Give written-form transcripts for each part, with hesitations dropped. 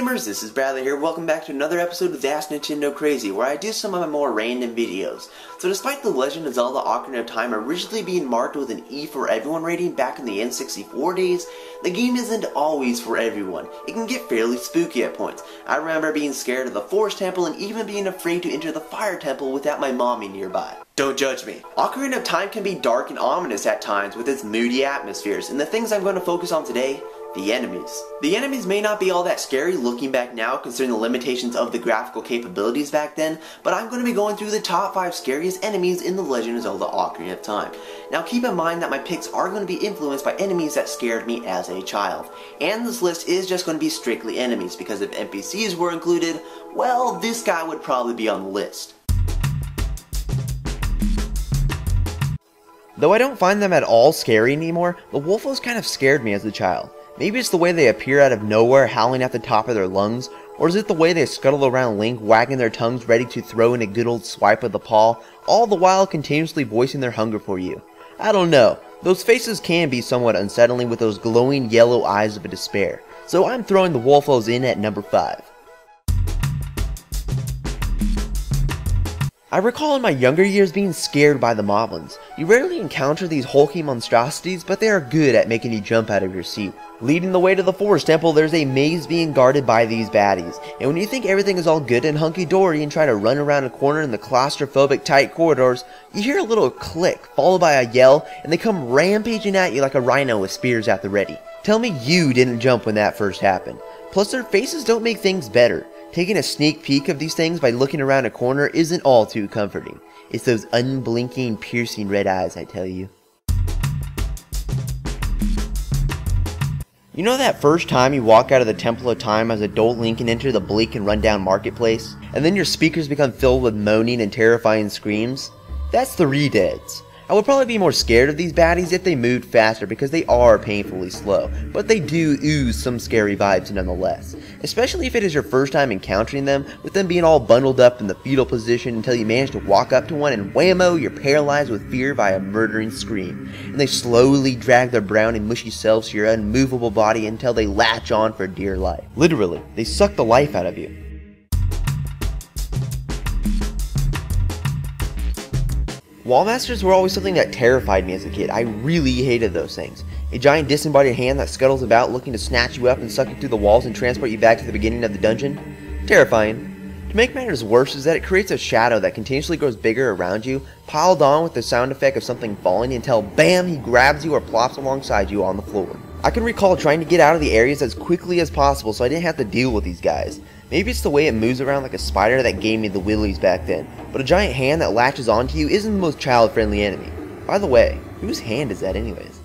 gamers, this is Bradley here. Welcome back to another episode of Ask Nintendo Crazy, where I do some of my more random videos. So despite the Legend of Zelda Ocarina of Time originally being marked with an E for everyone rating back in the N64 days, the game isn't always for everyone. It can get fairly spooky at points. I remember being scared of the Forest Temple and even being afraid to enter the Fire Temple without my mommy nearby. Don't judge me. Ocarina of Time can be dark and ominous at times with its moody atmospheres, and the things I'm going to focus on today: the enemies. The enemies may not be all that scary looking back now considering the limitations of the graphical capabilities back then, but I'm going to be going through the top 5 scariest enemies in the Legend of Zelda Ocarina of Time. Now keep in mind that my picks are going to be influenced by enemies that scared me as a child. And this list is just going to be strictly enemies, because if NPCs were included, well, this guy would probably be on the list. Though I don't find them at all scary anymore, the Wolfos kind of scared me as a child. Maybe it's the way they appear out of nowhere howling at the top of their lungs, or is it the way they scuttle around Link wagging their tongues ready to throw in a good old swipe of the paw, all the while continuously voicing their hunger for you. I don't know, those faces can be somewhat unsettling with those glowing yellow eyes of despair, so I'm throwing the Wolfos in at number 5. I recall in my younger years being scared by the Moblins. You rarely encounter these hulking monstrosities, but they are good at making you jump out of your seat. Leading the way to the Forest Temple, there's a maze being guarded by these baddies, and when you think everything is all good and hunky-dory and try to run around a corner in the claustrophobic tight corridors, you hear a little click, followed by a yell, and they come rampaging at you like a rhino with spears at the ready. Tell me you didn't jump when that first happened. Plus their faces don't make things better. Taking a sneak peek of these things by looking around a corner isn't all too comforting. It's those unblinking, piercing red eyes, I tell you. You know that first time you walk out of the Temple of Time as adult Link and enter the bleak and rundown marketplace, and then your speakers become filled with moaning and terrifying screams? That's the Redeads. I would probably be more scared of these baddies if they moved faster because they are painfully slow, but they do ooze some scary vibes nonetheless. Especially if it is your first time encountering them, with them being all bundled up in the fetal position until you manage to walk up to one and whammo, you're paralyzed with fear by a murdering scream. And they slowly drag their brown and mushy selves to your unmovable body until they latch on for dear life. Literally, they suck the life out of you. Wallmasters were always something that terrified me as a kid. I really hated those things. A giant disembodied hand that scuttles about looking to snatch you up and suck you through the walls and transport you back to the beginning of the dungeon. Terrifying. To make matters worse is that it creates a shadow that continuously grows bigger around you, piled on with the sound effect of something falling until BAM! He grabs you or plops alongside you on the floor. I can recall trying to get out of the areas as quickly as possible so I didn't have to deal with these guys. Maybe it's the way it moves around like a spider that gave me the willies back then, but a giant hand that latches onto you isn't the most child-friendly enemy. By the way, whose hand is that anyways?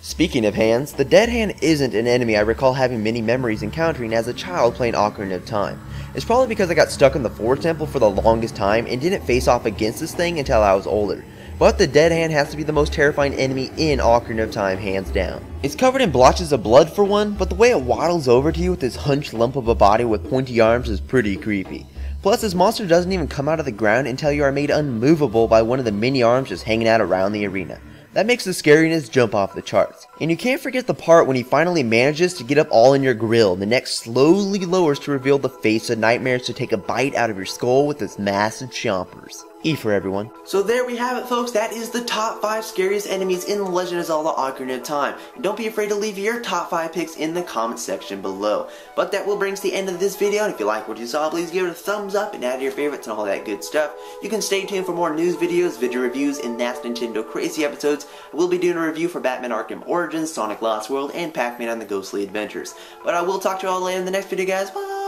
Speaking of hands, the dead hand isn't an enemy I recall having many memories encountering as a child playing Ocarina of Time. It's probably because I got stuck in the Forest Temple for the longest time and didn't face off against this thing until I was older. But the dead hand has to be the most terrifying enemy in Ocarina of Time, hands down. It's covered in blotches of blood for one, but the way it waddles over to you with this hunched lump of a body with pointy arms is pretty creepy. Plus, this monster doesn't even come out of the ground until you are made unmovable by one of the many arms just hanging out around the arena. That makes the scariness jump off the charts. And you can't forget the part when he finally manages to get up all in your grill, and the neck slowly lowers to reveal the face of nightmares to take a bite out of your skull with its massive chompers. E for everyone. So there we have it, folks. That is the top 5 scariest enemies in The Legend of Zelda Ocarina of Time. And don't be afraid to leave your top 5 picks in the comment section below. But that will bring us to the end of this video, and if you like what you saw, please give it a thumbs up and add your favorites and all that good stuff. You can stay tuned for more news videos, video reviews, and Ask Nintendo Crazy episodes. We'll be doing a review for Batman Arkham Origins, Sonic Lost World, and Pac-Man and the Ghostly Adventures. But I will talk to you all later in the next video, guys. Bye!